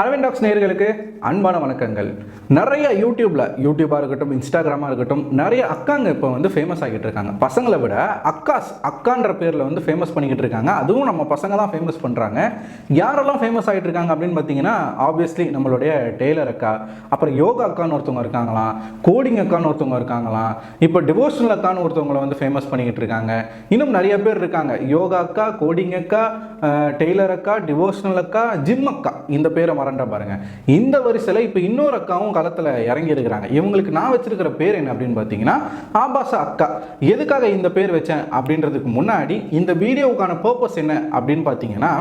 Aravind tax நேயர்களுக்கு அன்பான வணக்கங்கள். நிறைய யூடியூபாக இருக்கட்டும், இன்ஸ்டாகிராமாக இருக்கட்டும், நிறைய அக்காங்க இப்போ வந்து ஃபேமஸ் ஆகிட்டு இருக்காங்க. பசங்களை விட அக்கான்ற பேரில் வந்து ஃபேமஸ் பண்ணிக்கிட்டு இருக்காங்க. அதுவும் நம்ம பசங்க தான் ஃபேமஸ் பண்ணுறாங்க. யாரெல்லாம் ஃபேமஸ் ஆகிட்டு இருக்காங்க அப்படின்னு பார்த்தீங்கன்னா, ஆப்வியஸ்லி நம்மளுடைய டெய்லர் அக்கா, அப்புறம் யோகா அக்கான்னு ஒருத்தவங்க இருக்காங்களாம், கோடிங் அக்கான்னு ஒருத்தவங்க இருக்காங்களாம், இப்போ டிவோஷனல் அக்கான்னு ஒருத்தவங்களை வந்து ஃபேமஸ் பண்ணிக்கிட்டு இருக்காங்க. இன்னும் நிறைய பேர் இருக்காங்க. யோகா அக்கா, கோடிங் அக்கா, டெய்லர் அக்கா, டிவோஷனல் அக்கா, ஜிம் அக்கா, இந்த பேரை மறண்டா பாருங்க. இந்த வரிசையில் இப்போ இன்னொரு அக்காவும் களத்தில் இறங்கி இருக்கிறாங்க. இவங்களுக்கு நான் வச்சிருக்கிற பேர் என்ன அப்படின்னு பார்த்தீங்கன்னா, ஆபாச அக்கா. எதுக்காக இந்த பேர் வச்சேன் அப்படின்றதுக்கு முன்னாடி இந்த வீடியோவுக்கான பர்பஸ் என்ன அப்படின்னு பார்த்தீங்கன்னா,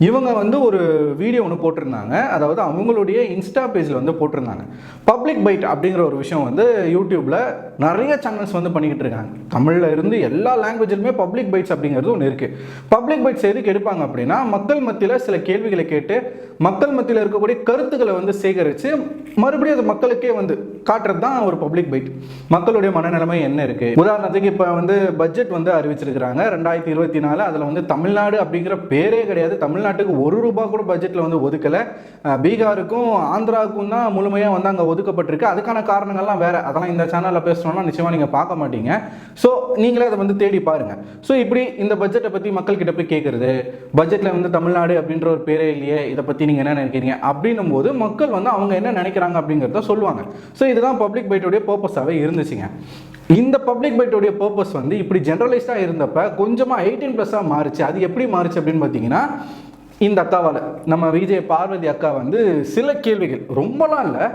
இவங்க வந்து ஒரு வீடியோ ஒன்று போட்டிருந்தாங்க. அதாவது அவங்களுடைய இன்ஸ்டா பேஜில் வந்து போட்டிருந்தாங்க. பப்ளிக் பைட் அப்படிங்கிற ஒரு விஷயம் வந்து யூடியூப்ல நிறைய சேனல்ஸ் வந்து பண்ணிக்கிட்டு இருக்காங்க. தமிழில் இருந்து எல்லா லாங்குவேஜிலுமே பப்ளிக் பைட்ஸ் அப்படிங்கிறது ஒன்று இருக்கு. பப்ளிக் பைட்ஸ் எதுக்கு எடுப்பாங்க அப்படின்னா, மக்கள் மத்தியில் சில கேள்விகளை கேட்டு மக்கள் மத்தியில் இருக்கக்கூடிய கருத்துக்களை வந்து சேகரித்து மறுபடியும் அது மக்களுக்கே வந்து காட்டுறது தான் ஒரு பப்ளிக் பைட். மக்களுடைய மனநிலைமை என்ன இருக்கு. உதாரணத்துக்கு இப்போ வந்து பட்ஜெட் வந்து அறிவிச்சிருக்கிறாங்க 2024. அதில் வந்து தமிழ்நாடு அப்படிங்கிற பேரே கிடையாது. தமிழ்நாட்டுக்கு ₹1 கூட பட்ஜெட்டில் வந்து ஒதுக்கலை. பீகாருக்கும் ஆந்திராவுக்கும் தான் முழுமையாக வந்து அங்கே ஒதுக்கப்பட்டிருக்கு. அதுக்கான காரணங்கள்லாம் வேற. அதெல்லாம் இந்த சேனலில் பேசணும்னா நிச்சயமாக நீங்கள் பார்க்க மாட்டீங்க. ஸோ நீங்களே அதை வந்து தேடி பாருங்க. ஸோ இப்படி இந்த பட்ஜெட்டை பற்றி மக்கள்கிட்ட போய் கேட்குறது, பட்ஜெட்டில் வந்து தமிழ்நாடு அப்படின்ற ஒரு பேரே இல்லையே, இதை பற்றி நீங்கள் என்ன நினைக்கிறீங்க அப்படின்னும் போது மக்கள் வந்து அவங்க என்ன நினைக்கிறாங்க அப்படிங்கிறத சொல்லுவாங்க. ஸோ இதுதான் பப்ளிக் பைட்டோடைய பர்பஸாகவே இருந்துச்சுங்க. இந்த பப்ளிக் பைட்டோடைய பர்பஸ் வந்து இப்படி ஜெனரலைஸ்டாக இருந்தப்ப கொஞ்சமாக 18+ மாறுச்சு. அது எப்படி மாறுச்சு அப்படின்னு பார்த்தீங்கன்னா, இந்த அக்காவால் நம்ம விஜய் பார்வதி அக்கா வந்து சில கேள்விகள் ரொம்பலாம் இல்லை,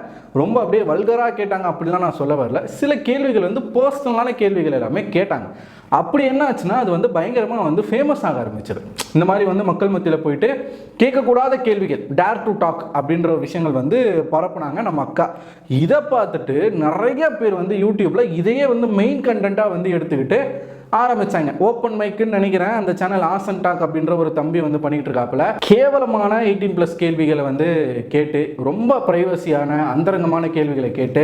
ரொம்ப அப்படியே வல்கராக கேட்டாங்க அப்படிலாம் நான் சொல்ல வரல. சில கேள்விகள் வந்து பர்சனலான கேள்விகள் எல்லாமே கேட்டாங்க. அப்படி என்ன ஆச்சுன்னா, அது வந்து பயங்கரமாக வந்து ஃபேமஸ் ஆக ஆரம்பிச்சிடும். இந்த மாதிரி வந்து மக்கள் மத்தியில் போயிட்டு கேட்கக்கூடாத கேள்விகள், டேர் டு டாக் அப்படின்ற விஷயங்கள் வந்து பரப்புனாங்க நம்ம அக்கா. இதை பார்த்துட்டு நிறைய பேர் வந்து யூடியூப்பில் இதையே வந்து மெயின் கண்டென்ட்டாக வந்து எடுத்துக்கிட்டு ஆரம்பிச்சாங்க. ஓப்பன் மைக்குன்னு நினைக்கிறேன் அந்த சேனல் ஆசன் டாக் அப்படின்ற ஒரு தம்பி வந்து பண்ணிக்கிட்டு இருக்காப்புல. கேவலமான 18+ கேள்விகளை வந்து கேட்டு, ரொம்ப பிரைவசியான அந்தரங்கமான கேள்விகளை கேட்டு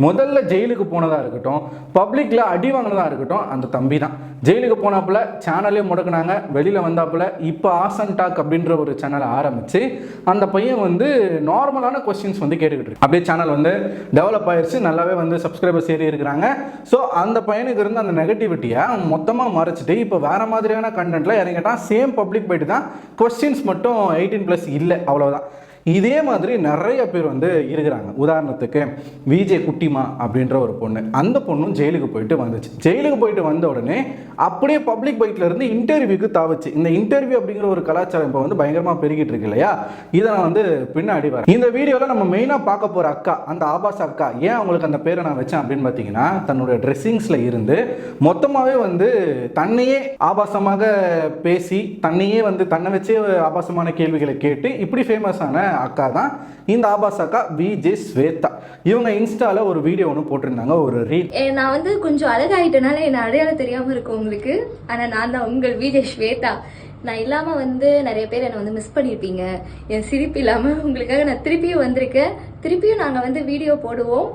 முதல்ல ஜெயிலுக்கு போனதாக இருக்கட்டும், பப்ளிக்கில் அடி வாங்கினதாக இருக்கட்டும், அந்த தம்பி தான் ஜெயிலுக்கு போனாப்புல. சேனலே முடக்குனாங்க, வெளியில் வந்தாப்புல. இப்போ ஆசன் டாக் அப்படின்ற ஒரு சேனலை ஆரம்பித்து அந்த பையன் வந்து நார்மலான கொஸ்டின்ஸ் வந்து கேட்டுக்கிட்டு இருக்கு. அப்படியே சேனல் வந்து டெவலப் ஆயிடுச்சு, நல்லாவே வந்து சப்ஸ்கிரைபர்ஸ் ஏறி இருக்கிறாங்க. ஸோ அந்த பையனுக்கு இருந்த அந்த நெகட்டிவிட்டியை மொத்தமாக மறைச்சிட்டு இப்போ வேற மாதிரியான கண்டென்ட்ல இறங்கிட்டான். சேம் பப்ளிக் பைட் தான், கொஸ்டின்ஸ் மட்டும் 18+ இல்லை, அவ்வளோதான். இதே மாதிரி நிறைய பேர் வந்து இருக்கிறாங்க. உதாரணத்துக்கு விஜய் குட்டிமா அப்படின்ற ஒரு பொண்ணு, அந்த பொண்ணும் ஜெயிலுக்கு போயிட்டு வந்துச்சு. ஜெயிலுக்கு போயிட்டு வந்த உடனே அப்படியே பப்ளிக் பைட்ல இருந்து இன்டர்வியூக்கு தாவச்சு. இந்த இன்டர்வியூ அப்படிங்கிற ஒரு கலாச்சாரம் இப்போ வந்து பயங்கரமாக பெருகிட்டு இருக்கு இல்லையா? இதை நான் வந்து பின்னாடி வரேன். இந்த வீடியோவில் நம்ம மெயினாக பார்க்க போகிற அக்கா, அந்த ஆபாச அக்கா. ஏன் அவங்களுக்கு அந்த பேரை நான் வச்சேன் அப்படின்னு பார்த்தீங்கன்னா, தன்னுடைய ட்ரெஸ்ஸிங்ஸில் இருந்து மொத்தமாகவே வந்து தன்னையே ஆபாசமாக பேசி, தன்னையே வந்து தன்னை வச்சே ஆபாசமான கேள்விகளை கேட்டு இப்படி ஃபேமஸ் ஆன அக்கா தான் இந்த ஆபாச அக்கா விஜய் ஸ்வேதா. இவங்க இன்ஸ்டால ஒரு வீடியோ ஒன்று போட்டிருந்தாங்க, ஒரு ரீல். நான் வந்து கொஞ்சம் அழகாயிட்டனால என்ன அடையாளம் தெரியாம இருக்கும் உங்களுக்கு. ஆனா நான் தான் உங்கள் விஜய் ஸ்வேதா. நான் இல்லாம வந்து நிறைய பேர் என்னை வந்து மிஸ் பண்ணியிருப்பீங்க. என் சிரிப்பு இல்லாம உங்களுக்காக நான் திருப்பியும் வந்திருக்கேன். திருப்பியும் நாங்க வந்து வீடியோ போடுவோம்,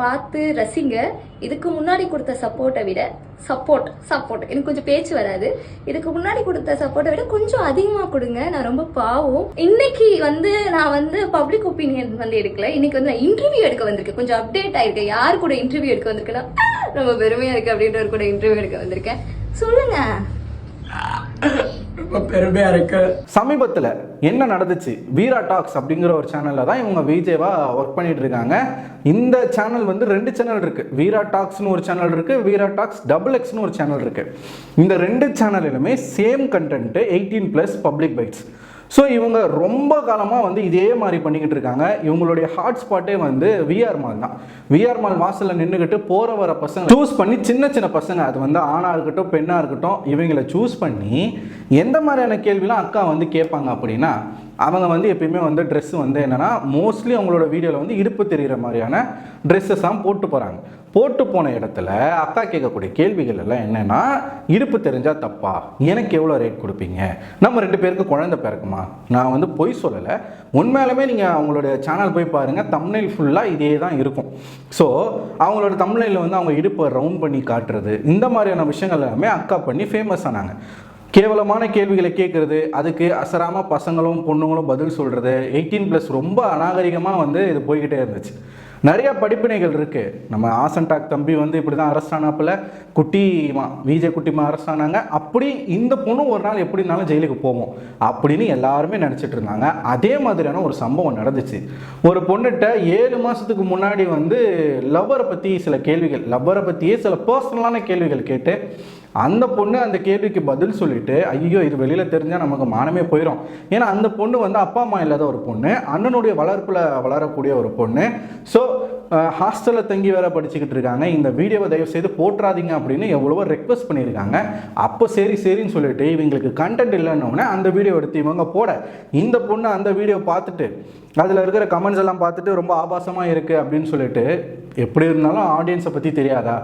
பார்த்து ரசிங்க. இதுக்கு முன்னாடி கொடுத்த சப்போர்ட்டை விட சப்போர்ட் எனக்கு கொஞ்சம் பேச்சு வராது. இதுக்கு முன்னாடி கொடுத்த சப்போர்ட்டை விட கொஞ்சம் அதிகமாக கொடுங்க. நான் ரொம்ப பாவம். இன்னைக்கு வந்து நான் வந்து பப்ளிக் ஒப்பீனியன் வந்து எடுக்கல. இன்னைக்கு வந்து நான் இன்டர்வியூ எடுக்க வந்திருக்கேன். கொஞ்சம் அப்டேட் ஆயிருக்கேன். யார் கூட இன்டர்வியூ எடுக்க வந்திருக்கேன்னா, ரொம்ப பெருமையா இருக்கு அப்படின்றவர் கூட இன்டர்வியூ எடுக்க வந்திருக்கேன். சொல்லுங்க. பெருமையா இருக்கு. சமீபத்தில் என்ன நடந்துச்சு, வீரா டாக்ஸ் அப்படிங்கிற ஒரு சேனல்ல தான் இவங்க விஜேவா ஒர்க் பண்ணிட்டு இருக்காங்க. இந்த சேனல் வந்து 2 சேனல் இருக்கு. வீரா டாக்ஸ்னு ஒரு சேனல் இருக்கு, வீரா டாக்ஸ் XXன்னு ஒரு சேனல் இருக்கு. இந்த 2 சேனலிலுமே same content 18+ public bytes. So இவங்க ரொம்ப காலமாக வந்து இதே மாதிரி பண்ணிக்கிட்டு இருக்காங்க. இவங்களுடைய ஹாட்ஸ்பாட்டே வந்து விஆர் மால் தான். விஆர் மால் வாசலில் நின்றுக்கிட்டு போகிற வர பசங்க சூஸ் பண்ணி, சின்ன பசங்க, அது வந்து ஆணாக இருக்கட்டும் பெண்ணாக இருக்கட்டும், இவங்களை சூஸ் பண்ணி எந்த மாதிரியான கேள்விலாம் அக்கா வந்து கேட்பாங்க அப்படின்னா, அவங்க வந்து எப்பயுமே வந்து ட்ரெஸ்ஸு வந்து என்னென்னா, மோஸ்ட்லி அவங்களோட வீடியோவில் வந்து இடுப்பு தெரிகிற மாதிரியான ட்ரெஸ்ஸஸ் தான் போட்டு போகிறாங்க. போட்டு போன இடத்துல அக்கா கேட்கக்கூடிய கேள்விகள் எல்லாம் என்னென்னா, இடுப்பு தெரிஞ்சால் தப்பா, எனக்கு எவ்வளோ ரேட் கொடுப்பீங்க, நம்ம 2 பேருக்கு குழந்தை பிறக்குமா, நான் வந்து பொய் சொல்லலை, உண்மையாலுமே நீங்கள் அவங்களுடைய சேனல் போய் பாருங்கள், தம்ப்நெயில் ஃபுல்லாக இதே தான் இருக்கும். ஸோ அவங்களோட தம்ப்நெயிலில் வந்து அவங்க இடுப்பை ரவுண்ட் பண்ணி காட்டுறது, இந்த மாதிரியான விஷயங்கள் எல்லாமே அக்கா பண்ணி ஃபேமஸ் ஆனாங்க. கேவலமான கேள்விகளை கேட்குறது, அதுக்கு அசராமல் பசங்களும் பொண்ணுங்களும் பதில் சொல்கிறது, 18+ ரொம்ப அநாகரிகமாக வந்து இது போய்கிட்டே இருந்துச்சு. நிறைய படிப்பினைகள் இருக்குது. நம்ம ஆசன்டாக் தம்பி வந்து இப்படி தான் அரெஸ்ட் ஆனாப்பில், குட்டிமா விஜய் குட்டிமா அரெஸ்ட் ஆனாங்க. அப்படி இந்த பொண்ணு ஒரு நாள் எப்படி இருந்தாலும் ஜெயிலுக்கு போவோம் அப்படின்னு எல்லாருமே நினச்சிட்டு இருந்தாங்க. அதே மாதிரியான ஒரு சம்பவம் நடந்துச்சு. ஒரு பொண்ணுகிட்ட 7 மாதத்துக்கு முன்னாடி வந்து லவ்வரை பற்றி சில கேள்விகள், லவ்வரை பற்றியே சில பர்சனலான கேள்விகள் கேட்டு அந்த பொண்ணு அந்த கேள்விக்கு பதில் சொல்லிட்டு, ஐயோ இது வெளியில் தெரிஞ்சால் நமக்கு மானமே போயிடும். ஏன்னா அந்த பொண்ணு வந்து அப்பா அம்மா இல்லாத ஒரு பொண்ணு, அண்ணனுடைய வளர்ப்பில் வளரக்கூடிய ஒரு பொண்ணு. ஸோ ஹாஸ்டலில் தங்கி வேற படிச்சுக்கிட்டு இருக்காங்க. இந்த வீடியோவை தயவு செய்து போட்டுறாதீங்க அப்படின்னு எவ்வளவோ ரெக்வஸ்ட் பண்ணியிருக்காங்க. அப்போ சரின்னு சொல்லிட்டு இவங்களுக்கு கண்டென்ட் இல்லைன்னொன்னே அந்த வீடியோ எடுத்து இவங்க போட, இந்த பொண்ணு அந்த வீடியோ பார்த்துட்டு அதில் இருக்கிற கமெண்ட்ஸ் எல்லாம் பார்த்துட்டு ரொம்ப ஆபாசமாக இருக்குது அப்படின்னு சொல்லிட்டு, எப்படி இருந்தாலும் ஆடியன்ஸை பற்றி தெரியாதா,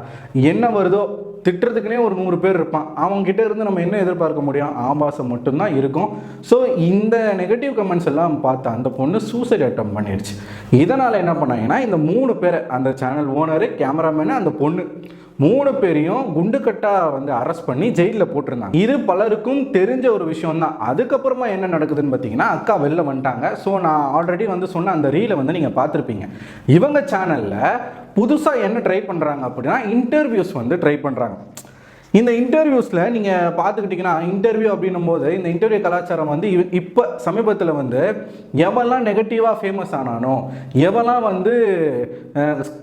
என்ன வருதோ திட்டுறதுக்குனே ஒரு 100 பேர் இருப்பான். அவங்ககிட்ட இருந்து நம்ம என்ன எதிர்பார்க்க முடியும்? ஆபாசம் மட்டும்தான் இருக்கும். ஸோ இந்த நெகட்டிவ் கமெண்ட்ஸ் எல்லாம் பார்த்து அந்த பொண்ணு சூசைட் அட்டம் பண்ணிடுச்சு. இதனால் என்ன பண்ணாங்கன்னா, இந்த 3 பேரை, அந்த சேனல் ஓனரு, கேமராமேனு, அந்த பொண்ணு 3 பேரையும் குண்டுக்கட்டாக வந்து அரெஸ்ட் பண்ணி ஜெயிலில் போட்டிருந்தாங்க. இது பலருக்கும் தெரிஞ்ச ஒரு விஷயம் தான். அதுக்கப்புறமா என்ன நடக்குதுன்னு பார்த்தீங்கன்னா, அக்கா வெளில வந்துட்டாங்க. ஸோ நான் ஆல்ரெடி வந்து சொன்ன அந்த ரீலை வந்து நீங்கள் பார்த்துருப்பீங்க. இவங்க சேனலில் புதுசாக என்ன ட்ரை பண்ணுறாங்க அப்படின்னா, இன்டர்வியூஸ் வந்து ட்ரை பண்ணுறாங்க. இந்த இன்டர்வியூஸில் நீங்கள் பார்த்துக்கிட்டிங்கன்னா, இன்டர்வியூ அப்படின்னும் போது இந்த இன்டர்வியூ கலாச்சாரம் வந்து இப்போ சமீபத்தில் வந்து எவெல்லாம் நெகட்டிவாக ஃபேமஸ் ஆனானோ, எவெல்லாம் வந்து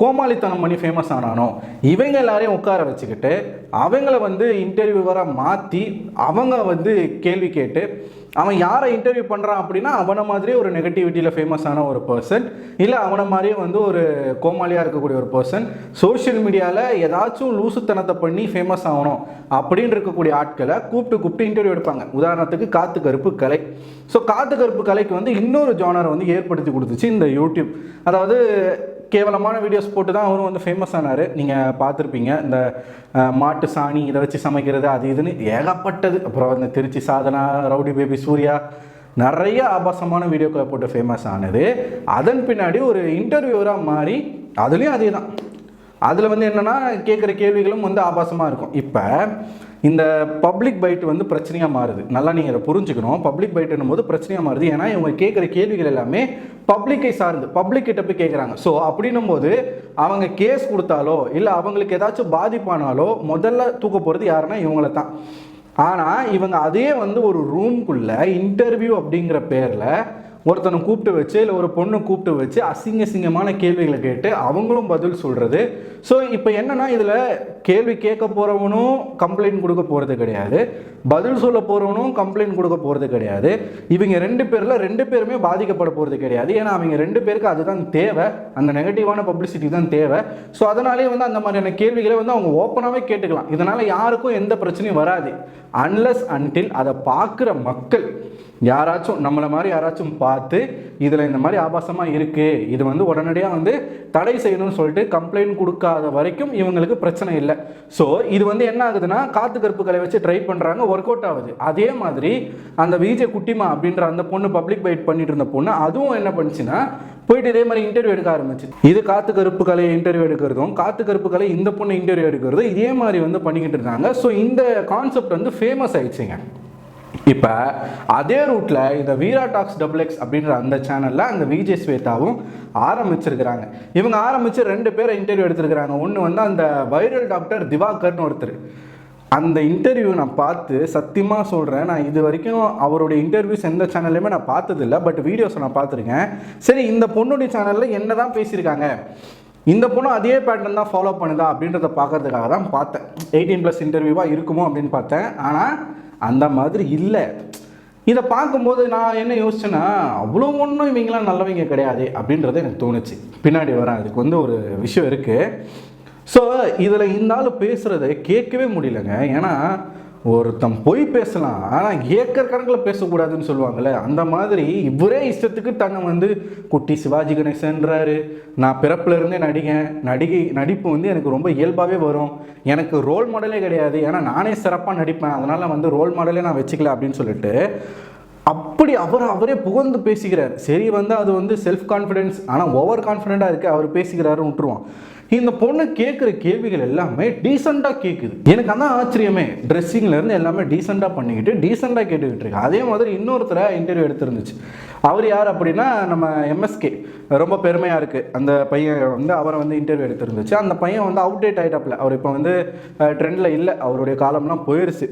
கோமாளித்தனம் பண்ணி ஃபேமஸ் ஆனானோ, இவங்க எல்லாரையும் உட்கார வச்சுக்கிட்டு அவங்கள வந்து இன்டர்வியூவராக மாற்றி அவங்க வந்து கேள்வி கேட்டு, அவன் யாரை இன்டர்வியூ பண்ணுறான் அப்படின்னா அவனை மாதிரியே ஒரு நெகட்டிவிட்டியில் ஃபேமஸ் ஆன ஒரு பர்சன், இல்லை அவனை மாதிரியே வந்து ஒரு கோமாளியாக இருக்கக்கூடிய ஒரு பர்சன், சோஷியல் மீடியாவில் ஏதாச்சும் லூசுத்தனத்தை பண்ணி ஃபேமஸ் ஆகணும் அப்படின்னு இருக்கக்கூடிய ஆட்களை கூப்பிட்டு இன்டர்வியூ எடுப்பாங்க. உதாரணத்துக்கு காத்து கருப்பு கலை. ஸோ காத்து கருப்பு கலைக்கு வந்து இன்னொரு ஜானரை வந்து ஏற்படுத்தி கொடுத்துச்சு இந்த யூடியூப். அதாவது கேவலமான வீடியோஸ் போட்டு தான் அவரும் வந்து ஃபேமஸ் ஆனார். நீங்கள் பார்த்துருப்பீங்க, இந்த மாட்டு சாணி இதை வச்சு சமைக்கிறது அது இதுன்னு ஏகப்பட்டது. அப்புறம் இந்த திருச்சி சாதனா, ரவுடி பேபி சூர்யா, நிறைய ஆபாசமான வீடியோக்களை போட்டு ஃபேமஸ் ஆனது. அதன் பின்னாடி ஒரு இன்டர்வியூவராக மாறி அதுலேயும் அதே தான். அதில் வந்து என்னென்னா, கேட்குற கேள்விகளும் வந்து ஆபாசமாக இருக்கும். இப்போ இந்த பப்ளிக் பைட் வந்து பிரச்சனையாக மாறுது. நல்லா நீங்கள் இதை புரிஞ்சுக்கணும். பப்ளிக் பைட்டுன்னும் போது பிரச்சனையாக மாறுது. ஏன்னா இவங்க கேட்குற கேள்விகள் எல்லாமே பப்ளிக்கை சார்ந்து, பப்ளிக் கிட்ட போய் கேட்குறாங்க. ஸோ அப்படின்னும் போது அவங்க கேஸ் கொடுத்தாலோ இல்லை அவங்களுக்கு ஏதாச்சும் பாதிப்பானாலோ முதல்ல தூக்க போகிறது யாருன்னா இவங்கள தான். ஆனால் இவங்க அதே வந்து ஒரு ரூம்குள்ளே இன்டர்வியூ அப்படிங்கிற பேரில் ஒருத்தனை கூப்பிட்டு வச்சு இல்லை ஒரு பொண்ணை கூப்பிட்டு வச்சு அசிங்கமான கேள்விகளை கேட்டு அவங்களும் பதில் சொல்கிறது. ஸோ இப்போ என்னென்னா, இதில் கேள்வி கேட்க போகிறவனும் கம்ப்ளைண்ட் கொடுக்க போகிறது கிடையாது, பதில் சொல்ல போகிறவனும் கம்ப்ளைண்ட் கொடுக்க போகிறது கிடையாது. இவங்க 2 பேரில் 2 பேருமே பாதிக்கப்பட போகிறது கிடையாது. ஏன்னா அவங்க 2 பேருக்கு அதுதான் தேவை, அந்த நெகட்டிவான பப்ளிசிட்டி தான் தேவை. ஸோ அதனாலே வந்து அந்த மாதிரியான கேள்விகளை வந்து அவங்க ஓப்பனாகவே கேட்டுக்கலாம். இதனால் யாருக்கும் எந்த பிரச்சனையும் வராது. அன்லஸ் அன்டில் அதை பார்க்குற மக்கள் யாராச்சும் நம்மளை மாதிரி யாராச்சும் பார்த்து இதில் இந்த மாதிரி ஆபாசமாக இருக்குது, இது வந்து உடனடியாக வந்து தடை செய்யணும்னு சொல்லிட்டு கம்ப்ளைண்ட் கொடுக்காத வரைக்கும் இவங்களுக்கு பிரச்சனை இல்லை. ஸோ இது வந்து என்ன ஆகுதுன்னா, காத்து கருப்புகளை வச்சு ட்ரை பண்ணுறாங்க, ஒர்க் அவுட் ஆகுது. அதே மாதிரி அந்த விஜய் குட்டிமா அப்படின்ற அந்த பொண்ணு பப்ளிக் பைட் பண்ணிட்டு இருந்த பொண்ணு அதுவும் என்ன பண்ணுச்சுன்னா, போயிட்டு இதே மாதிரி இன்டர்வியூ எடுக்க ஆரம்பிச்சு. இது காத்து கருப்பு கலை இன்டர்வியூ எடுக்கிறதும், காத்து கருப்பு கலை இந்த பொண்ணு இன்டர்வியூ எடுக்கிறதும் இதே மாதிரி வந்து பண்ணிக்கிட்டு இருந்தாங்க. ஸோ இந்த கான்செப்ட் வந்து ஃபேமஸ் ஆயிடுச்சுங்க. இப்போ அதே ரூட்டில் இந்த வீரா டாக்ஸ் XX அப்படின்ற அந்த சேனலில் அந்த விஜய் ஸ்வேதாவும் ஆரம்பிச்சிருக்கிறாங்க. இவங்க ஆரம்பித்து 2 பேரை இன்டர்வியூ எடுத்துருக்கிறாங்க. ஒன்று வந்து அந்த வைரல் டாக்டர் திவாகர்னு ஒருத்தர். அந்த இன்டர்வியூ நான் பார்த்து சத்தியமாக சொல்கிறேன், நான் இது வரைக்கும் அவருடைய இன்டர்வியூஸ் எந்த சேனல்லையுமே நான் பார்த்ததில்லை, பட் வீடியோஸை நான் பார்த்துருக்கேன். சரி, இந்த பொண்ணுடைய சேனலில் என்ன தான் பேசியிருக்காங்க, இந்த பொண்ணு அதே பேட்டர்ன் தான் ஃபாலோ பண்ணுதா அப்படின்றத பார்க்கறதுக்காக தான் பார்த்தேன். 18+ இன்டர்வியூவாக இருக்குமோ அப்படின்னு பார்த்தேன். ஆனால் அந்த மாதிரி இல்லை. இதை பார்க்கும்போது நான் என்ன யோசிச்சேன்னா, அவ்வளோ ஒன்றும் இவங்களாம் நல்லவங்க கிடையாது அப்படின்றது எனக்கு தோணுச்சு. பின்னாடி வரேன், அதுக்கு வந்து ஒரு விஷயம் இருக்குது. ஸோ இதில் இந்த ஆள் பேசுகிறத கேட்கவே முடியலங்க. ஏன்னா ஒருத்தன் பொய் பேசலாம், ஆனால் ஏக்கர் கணக்கில் பேசக்கூடாதுன்னு சொல்லுவாங்கள்ல, அந்த மாதிரி இவரே இஷ்டத்துக்கு தன்னை வந்து குட்டி சிவாஜி கணேசன்றாரு. நான் பிறப்பிலேருந்தே நடிப்பு வந்து எனக்கு ரொம்ப இயல்பாகவே வரும், எனக்கு ரோல் மாடலே கிடையாது, ஏன்னா நானே சிறப்பாக நடிப்பேன், அதனால் வந்து ரோல் மாடலே நான் வச்சுக்கல அப்படின்னு சொல்லிட்டு அப்படி அவரே புகழ்ந்து பேசிக்கிறார். சரி, வந்து அது வந்து செல்ஃப் கான்ஃபிடென்ஸ், ஆனால் ஓவர் கான்ஃபிடென்ட்டாக இருக்குது அவர் பேசிக்கிறாருன்னு விட்டுருவான். இந்த பொண்ணு கேட்குற கேள்விகள் எல்லாமே டீசெண்டாக கேட்குது. எனக்கு அதான் ஆச்சரியமே. ட்ரெஸ்ஸிங்லேருந்து எல்லாமே டீசெண்டாக பண்ணிக்கிட்டு டீசெண்டாக கேட்டுக்கிட்டு இருக்கு. அதே மாதிரி இன்னொருத்தரை இன்டர்வியூ எடுத்துருந்துச்சு. அவர் யார் அப்படின்னா நம்ம எம்எஸ்கே. ரொம்ப பெருமையாக இருக்குது. அந்த பையன் வந்து அவரை வந்து இன்டர்வியூ எடுத்துருந்துச்சு. அந்த பையன் வந்து அவுடேட் ஆகிட்டாப்ல. அவர் இப்போ வந்து ட்ரெண்டில் இல்லை, அவருடைய காலம்லாம் போயிடுச்சு.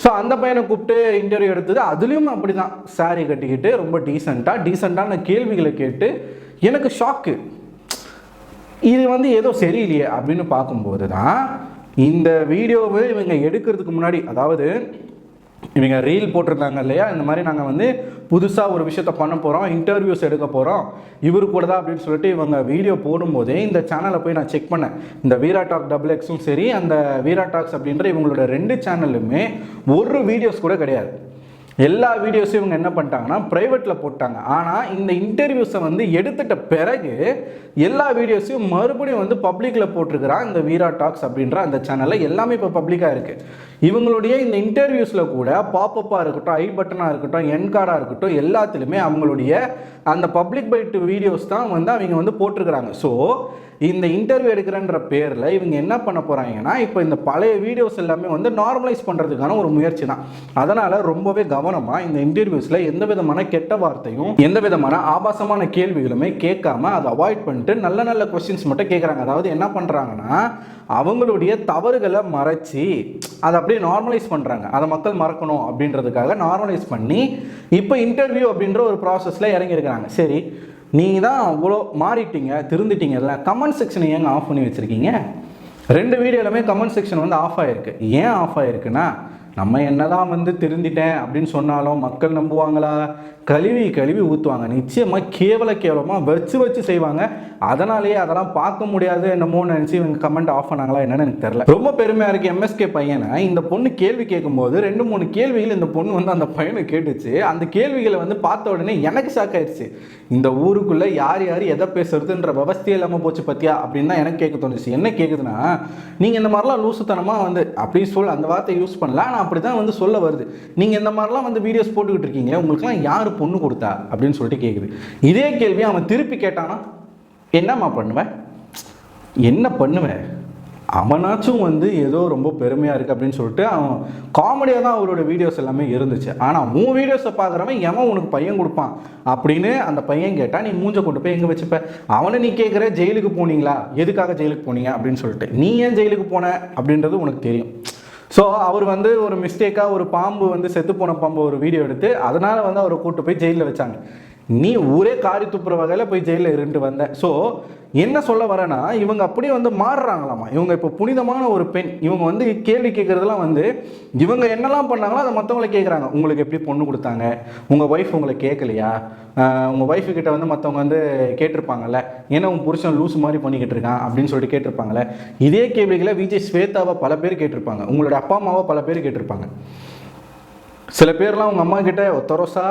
ஸோ அந்த பையனை கூப்பிட்டு இன்டர்வியூ எடுத்தது. அதுலேயும் அப்படி தான் சாரி கட்டிக்கிட்டு ரொம்ப டீசெண்டான கேள்விகளை கேட்டு எனக்கு ஷாக்கு. இது வந்து ஏதோ சரியில்லையே அப்படின்னு பார்க்கும்போது தான் இந்த வீடியோவை இவங்க எடுக்கிறதுக்கு முன்னாடி, அதாவது இவங்க ரீல் போட்டிருந்தாங்க இல்லையா, இந்த மாதிரி நாங்கள் வந்து புதுசாக ஒரு விஷயத்த பண்ண போகிறோம், இன்டர்வியூஸ் எடுக்க போகிறோம் இவரு கூட தான் அப்படின்னு சொல்லிட்டு இவங்க வீடியோ போடும்போதே இந்த சேனலை போய் நான் செக் பண்ணேன். இந்த வீரா டாக் XXXும் சரி, அந்த வீரா டாக்ஸ் அப்படின்ற இவங்களோட 2 சேனலுமே ஒரு வீடியோஸ் கூட கிடையாது. எல்லா வீடியோஸும் இவங்க என்ன பண்ணிட்டாங்கன்னா ப்ரைவேட்டில் போட்டாங்க. ஆனால் இந்த இன்டர்வியூஸை வந்து எடுத்துட்ட பிறகு எல்லா வீடியோஸையும் மறுபடியும் வந்து பப்ளிக்கில் போட்டிருக்கிறான் இந்த வீரா டாக்ஸ் அப்படின்ற அந்த சேனலில். எல்லாமே இப்போ பப்ளிக்காக இருக்குது. இவங்களுடைய இந்த இன்டர்வியூஸில் கூட பாப்பப்பாக இருக்கட்டும், ஐ பட்டனாக இருக்கட்டும், என் கார்டாக இருக்கட்டும், எல்லாத்துலேயுமே அவங்களுடைய அந்த பப்ளிக் பைட் வீடியோஸ் தான் வந்து அவங்க வந்து போட்டிருக்கிறாங்க. ஸோ இந்த இன்டர்வியூ எடுக்கிறன்ற பேரில் இவங்க என்ன பண்ண போகிறாங்கன்னா இப்போ இந்த பழைய வீடியோஸ் எல்லாமே வந்து நார்மலைஸ் பண்ணுறதுக்கான ஒரு முயற்சி தான். அதனால் ரொம்பவே கவனமாக இந்த இன்டர்வியூஸில் எந்த விதமான கெட்ட வார்த்தையும் எந்த விதமான ஆபாசமான கேள்விகளுமே கேட்காம அதை அவாய்ட் பண்ணிட்டு நல்ல நல்ல கொஸ்டின்ஸ் மட்டும் கேட்குறாங்க. அதாவது என்ன பண்ணுறாங்கன்னா அவங்களுடைய தவறுகளை மறைச்சி அதை அப்படியே நார்மலைஸ் பண்ணுறாங்க. அதை மக்கள் மறக்கணும் அப்படின்றதுக்காக நார்மலைஸ் பண்ணி இப்போ இன்டர்வியூ அப்படின்ற ஒரு ப்ராசஸில் இறங்கியிருக்கிறாங்க. சரி, நீங்கள் தான் அவ்வளோ மாறிட்டீங்க, திருந்திட்டீங்கல்ல, கமெண்ட் செக்ஷனை ஏங்க ஆஃப் பண்ணி வச்சுருக்கீங்க? 2 வீடியோலுமே கமெண்ட் செக்ஷன் வந்து ஆஃப் ஆகிருக்கு. ஏன் ஆஃப் ஆகிருக்குன்னா, நம்ம என்னதான் வந்து திருந்திட்டேன் அப்படின்னு சொன்னாலும் மக்கள் நம்புவாங்களா? கழுவி ஊற்றுவாங்க. நிச்சயமாக கேவலமாக வச்சு செய்வாங்க. அதனாலேயே அதெல்லாம் பார்க்க முடியாது என்னமோ நினச்சி இவங்க கமெண்ட் ஆஃப் பண்ணாங்களா என்னன்னு எனக்கு தெரியல. ரொம்ப பெருமையாக இருக்குது எம்எஸ்கே பையனை. இந்த பொண்ணு கேள்வி கேட்கும்போது 2-3 கேள்விகள் இந்த பொண்ணு வந்து அந்த பையனை கேட்டுச்சு. அந்த கேள்விகளை வந்து பார்த்த உடனே எனக்கு ஷாக் ஆயிடுச்சு. இந்த ஊருக்குள்ளே யார் எதை பேசுறதுன்ற விவஸ்தையே இல்லாமல் போச்சு பத்தியா அப்படின்னு தான் எனக்கு கேட்க தோணுச்சு. என்ன கேட்குதுன்னா, நீங்கள் இந்த மாதிரிலாம் லூசுத்தனமாக வந்து அப்படி அந்த வார்த்தை யூஸ் பண்ணல, ஆனால் அப்படி தான் வந்து சொல்ல வருது. நீங்கள் இந்த மாதிரிலாம் வந்து வீடியோஸ் போட்டுக்கிட்டு இருக்கீங்க, உங்களுக்குலாம் யார் பொண்ணு கொடுத்தா அப்படின்னு சொல்லிட்டு கேட்குது. இதே கேள்வி அவன் திருப்பி கேட்டானா என்னம்மா பண்ணுவேன்? என்ன பண்ணுவேன்? அவனாச்சும் வந்து ஏதோ ரொம்ப பெருமையாக இருக்குது அப்படின்னு சொல்லிட்டு அவன் காமெடியாக தான் அவரோட வீடியோஸ் எல்லாமே இருந்துச்சு. ஆனால் உன் வீடியோஸை பார்க்குறவன் எவன் உனக்கு பையன் கொடுப்பான் அப்படின்னு அந்த பையன் கேட்டால் நீ மூஞ்ச கொண்டு போய் எங்கே வச்சுப்ப? அவனை நீ கேட்குற ஜெயிலுக்கு போனீங்களா, எதுக்காக ஜெயிலுக்கு போனீங்க அப்படின்னு சொல்லிட்டு. நீ ஏன் ஜெயிலுக்கு போன அப்படின்றது உனக்கு தெரியும். ஸோ அவர் வந்து ஒரு மிஸ்டேக்காக ஒரு பாம்பு வந்து செத்து போன பாம்பு ஒரு வீடியோ எடுத்து அதனால் வந்து அவரை கூப்பிட்டு போய் ஜெயிலில் வச்சாங்க. நீ ஊரே காரி துப்புற வகையில் போய் ஜெயிலில் இருந்துட்டு வந்த. ஸோ என்ன சொல்ல வரேன்னா, இவங்க அப்படியே வந்து மாறுறாங்களாமா. இவங்க இப்போ புனிதமான ஒரு பெண். இவங்க வந்து கேள்வி கேட்குறதுலாம் வந்து இவங்க என்னெல்லாம் பண்ணாங்களோ அதை மற்றவங்களை கேட்குறாங்க. உங்களுக்கு எப்படி பொண்ணு கொடுத்தாங்க? உங்கள் ஒய்ஃப் உங்களை கேட்கலையா? உங்கள் ஒய்ஃபு கிட்ட வந்து மற்றவங்க வந்து கேட்டிருப்பாங்கல்ல, ஏன்னா உன் புருஷன் லூஸ் மாதிரி பண்ணிக்கிட்டு இருக்கான் அப்படின்னு சொல்லிட்டு கேட்டிருப்பாங்கல்ல. இதே கேள்விகளை விஜய் ஸ்வேதாவை பல பேர் கேட்டிருப்பாங்க. உங்களோட அப்பா அம்மாவை பல பேர் கேட்டிருப்பாங்க. சில பேர்லாம் உங்கள் அம்மா கிட்ட ஒத்தரோசா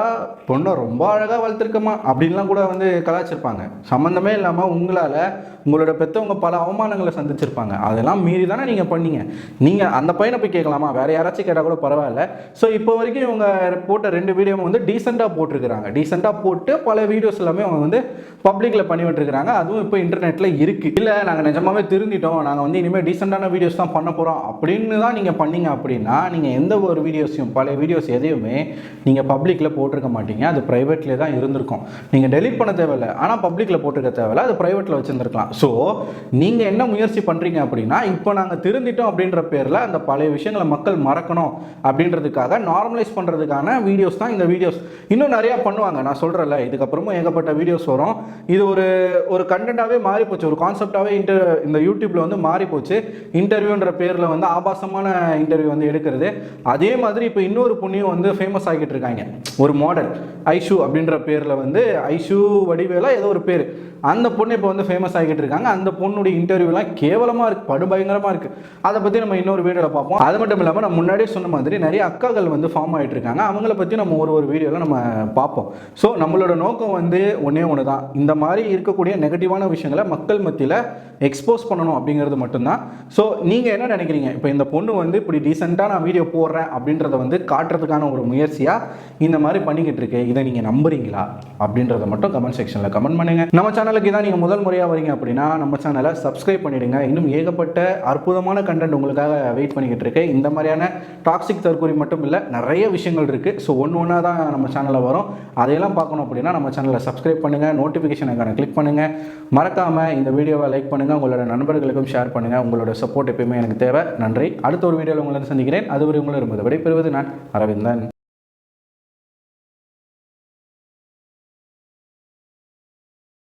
பொண்ணை ரொம்ப அழகாக வளர்த்துருக்கமா அப்படின்லாம் கூட வந்து கலாச்சிருப்பாங்க. சம்மந்தமே இல்லாமல் உங்களோட பெற்றவங்க பல அவமானங்களை சந்திச்சிருப்பாங்க. அதெல்லாம் மீறி தானே நீங்கள் பண்ணீங்க. நீங்கள் அந்த பையனை போய் கேட்கலாமா? வேறு யாராச்சும் கேட்டால் கூட பரவாயில்ல. ஸோ இப்போ வரைக்கும் இவங்க போட்ட 2 வீடியோவும் வந்து டீசெண்டாக போட்டிருக்கிறாங்க. டீசெண்டாக போட்டு பல வீடியோஸ் எல்லாமே அவங்க வந்து பப்ளிக்கில் பண்ணி விட்டுருக்காங்க. அதுவும் இப்போ இன்டர்நெட்டில் இருக்குது. இல்லை நாங்கள் நிஜமாவே திருந்திட்டோம், நாங்கள் வந்து இனிமேல் டீசெண்டான வீடியோஸ் தான் பண்ண போகிறோம் அப்படின்னு தான் நீங்கள் பண்ணீங்க அப்படின்னா, நீங்கள் எந்த ஒரு வீடியோஸையும் பழைய வீடியோஸ் எதையுமே நீங்கள் பப்ளிக்கில் போட்டிருக்க மாட்டீங்க. அது ப்ரைவேட்லேயே தான் இருந்திருக்கும். நீங்கள் டெலிட் பண்ண தேவையில்லை, ஆனால் பப்ளிக்கில் போட்டிருக்க தேவையில்லை, அது ப்ரைவேட்டில் வச்சுருந்துருக்கலாம். ஸோ நீங்கள் என்ன முயற்சி பண்ணுறீங்க அப்படின்னா, இப்போ நாங்கள் திருந்திட்டோம் அப்படின்ற பேரில் அந்த பழைய விஷயங்களை மக்கள் மறக்கணும் அப்படின்றதுக்காக நார்மலைஸ் பண்ணுறதுக்கான வீடியோஸ் தான் இந்த வீடியோஸ். இன்னும் நிறையா பண்ணுவாங்க. நான் சொல்கிறேன்ல, இதுக்கப்புறமும் ஏகப்பட்ட வீடியோஸ் வரும். இது ஒரு கண்டென்ட்டாகவே மாறி போச்சு, ஒரு கான்செப்டாகவே இந்த யூடியூப்பில் வந்து மாறி போச்சு. இன்டர்வியூன்ற பேரில் வந்து ஆபாசமான இன்டர்வியூ வந்து எடுக்கிறது. அதே மாதிரி இப்போ இன்னொரு பொண்ணையும் வந்து ஃபேமஸ் ஆகிட்டு இருக்காங்க. ஒரு மாடல் ஐஷு அப்படின்ற பேரில் வந்து ஐஷு வடிவேலா ஏதோ ஒரு பேர், அந்த பொண்ணு இப்போ வந்து ஃபேமஸ் ஆகிட்டு இருக்காங்க. அந்த பொண்ணுடைய இன்டர்வியூலாம் கேவலமாக இருக்குது, படுபயங்கரமாக இருக்குது. அதை பற்றி நம்ம இன்னொரு வீடியோவில் பார்ப்போம். அது மட்டும் இல்லாமல் நான் முன்னாடியே சொன்ன மாதிரி நிறைய அக்காக்கள் வந்து ஃபார்ம் ஆகிட்டு இருக்காங்க. அவங்கள பற்றி நம்ம ஒரு வீடியோவில் நம்ம பார்ப்போம். ஸோ நம்மளோட நோக்கம் வந்து ஒன்று தான், இந்த மாதிரி இருக்கக்கூடிய நெகட்டிவான விஷயங்களை மக்கள் மத்தியில் எக்ஸ்போஸ் பண்ணணும் அப்படிங்கிறது மட்டும்தான். ஸோ நீங்கள் என்ன நினைக்கிறீங்க? இப்போ இந்த பொண்ணு வந்து இப்படி டீசெண்டாக நான் வீடியோ போடுறேன் அப்படின்றத வந்து காட்டுறதுக்கான ஒரு முயற்சியாக இந்த மாதிரி பண்ணிக்கிட்டு இருக்கு, இதை நீங்கள் நம்புறீங்களா அப்படின்றத மட்டும் கமெண்ட் செக்ஷனில் கமெண்ட் பண்ணுங்கள். நம்ம சேனல் சேனலுக்கு தான் நீங்கள் முதல் முறையாக வரீங்க அப்படின்னா நம்ம சேனலை சப்ஸ்கிரைப் பண்ணிவிடுங்க. இன்னும் ஏகப்பட்ட அற்புதமான கண்டென்ட் உங்களுக்காக வெயிட் பண்ணிக்கிட்டு இருக்கு. இந்த மாதிரியான டாக்ஸிக் தற்கொலை மட்டும் இல்லை, நிறைய விஷயங்கள் இருக்குது. ஸோ ஒன்று தான் நம்ம சேனலில் வரும். அதையெல்லாம் பார்க்கணும் அப்படின்னா நம்ம சேனலை சப்ஸ்கிரைப் பண்ணுங்கள், நோட்டிஃபிகேஷனுக்கான கிளிக் பண்ணுங்கள். மறக்காமல் இந்த வீடியோவை லைக் பண்ணுங்கள், உங்களோட நண்பர்களுக்கும் ஷேர் பண்ணுங்கள். உங்களோட சப்போர்ட் எப்பயுமே எனக்கு தேவை. நன்றி. அடுத்த ஒரு வீடியோவில் உங்களை சந்திக்கிறேன். அதுவரை உங்களை விடைபெறுவது நான் அரவிந்தன்.